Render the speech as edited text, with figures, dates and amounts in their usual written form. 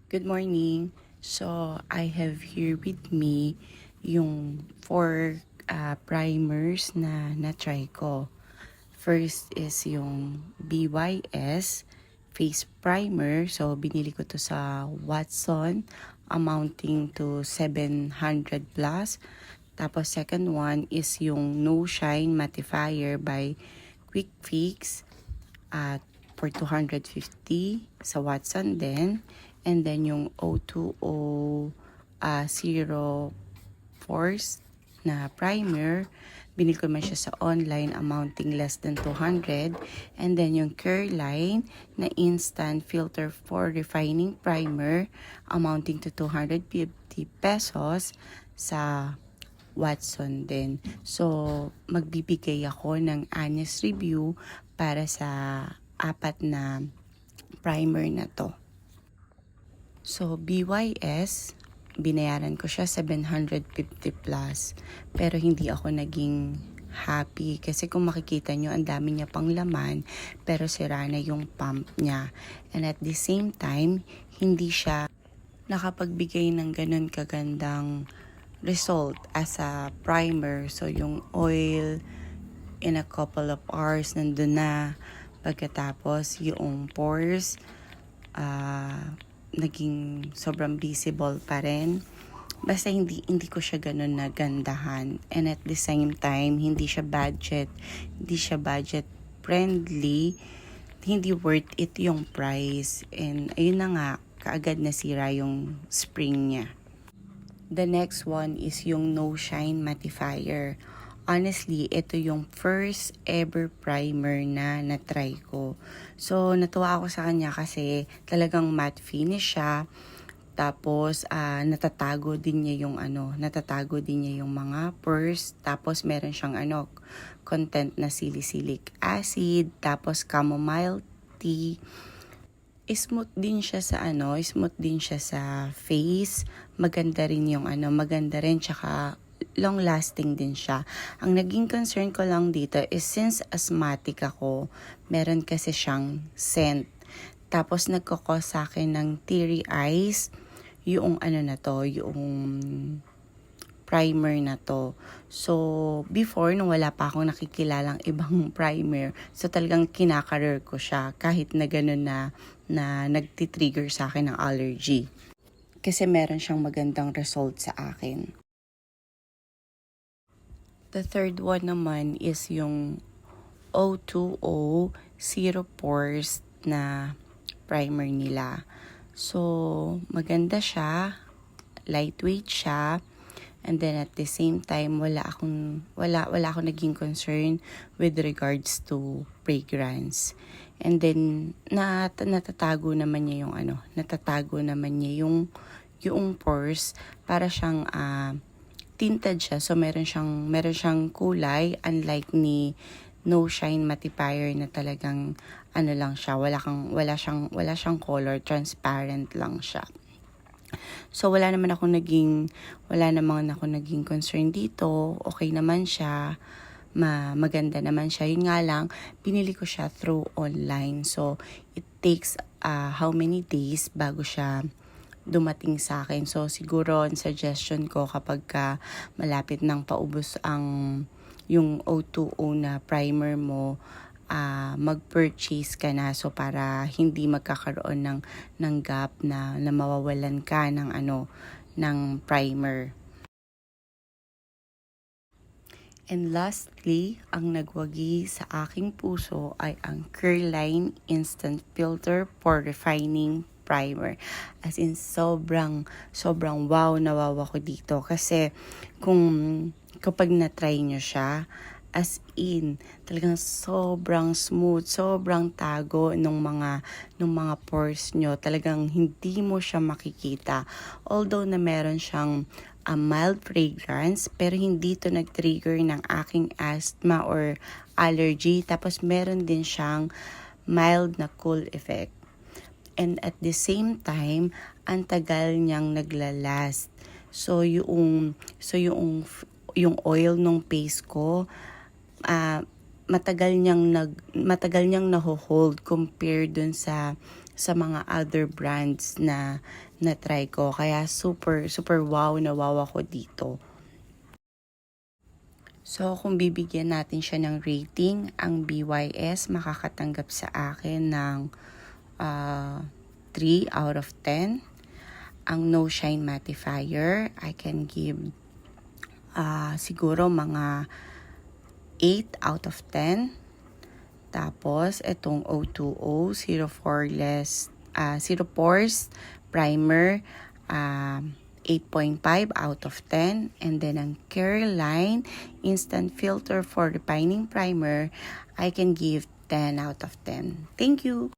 Good morning. So, I have here with me yung 4 primers na na-try ko. First is yung BYS Face Primer. So, binili ko to sa Watson amounting to 700 plus. Tapos, second one is yung No Shine Mattifier by Quick Fix at for 250 sa Watson din. And then yung O2O Zero Force na primer, binili ko naman siya sa online amounting less than 200. And then yung Curline na instant filter for refining primer amounting to 250 pesos sa Watson din. So, magbibigay ako ng honest review para sa 4 na primer na to. So, BYS, binayaran ko siya 750 plus. Pero hindi ako naging happy kasi kung makikita nyo, ang dami niya pang laman pero sira na yung pump niya. And at the same time, hindi siya nakapagbigay ng ganun kagandang result as a primer. So, yung oil in a couple of hours nandun na. Pagkatapos, yung pores, naging sobrang visible pa rin. Basta hindi ko siya ganun nagandahan. And at the same time, hindi siya budget friendly. Hindi worth it yung price. And ayun na nga, kaagad nasira yung spring niya. The next one is yung No Shine Mattifier. Honestly, ito yung first ever primer na na-try ko. So, natuwa ako sa kanya kasi talagang matte finish siya. Tapos, natatago din niya yung mga pores. Tapos, meron siyang content na salicylic acid. Tapos, chamomile tea. Smooth din siya sa face. Maganda rin tsaka long lasting din siya. Ang naging concern ko lang dito is since asthmatic ako, meron kasi siyang scent. Tapos nagkakos sa akin ng teary eyes yung yung primer na to. So, before, nung wala pa akong nakikilalang ibang primer, so talagang kinakarer ko siya kahit na gano'n na nagtitrigger sa akin ng allergy. Kasi meron siyang magandang result sa akin. The third one naman is yung O2O Zero Pores na primer nila. So, maganda siya, lightweight siya, and then at the same time, wala akong naging concern with regards to fragrance. And then, natatago naman niya yung pores, para siyang tinted siya. So, meron siyang kulay, unlike ni No Shine Mattifier na talagang lang siya, wala siyang color, transparent lang siya. So, wala naman ako naging concern dito. Okay naman siya. Maganda naman siya. Yun nga lang, binili ko siya through online. So, it takes how many days bago siya dumating sa akin. So, siguro, ang suggestion ko kapag malapit nang paubos yung O2O na primer mo, mag-purchase ka na, so para hindi magkakaroon ng gap na mawawalan ka ng primer. And lastly, ang nagwagi sa aking puso ay ang Curline Instant Filter for Refining Primer. As in, sobrang wow na wow ako dito. Kasi kapag na-try nyo siya, as in, talagang sobrang smooth, sobrang tago nung mga pores nyo. Talagang hindi mo siya makikita. Although na meron siyang a mild fragrance, pero hindi to nag-trigger ng aking asthma or allergy. Tapos meron din siyang mild na cool effect. And at the same time, ang tagal niyang naglalast. So yung oil nung face ko, matagal niyang naho-hold compared dun sa sa mga other brands na na-try ko. Kaya super wow na wow ako dito. So, kung bibigyan natin siya ng rating, ang BYS makakatanggap sa akin ng 3 out of 10. Ang No Shine Mattifier, I can give siguro mga 8 out of 10. Tapos, itong O2O, Zero Pores Primer, 8.5 out of 10. And then, ang Careline Instant Filter for Refining Primer, I can give 10 out of 10. Thank you!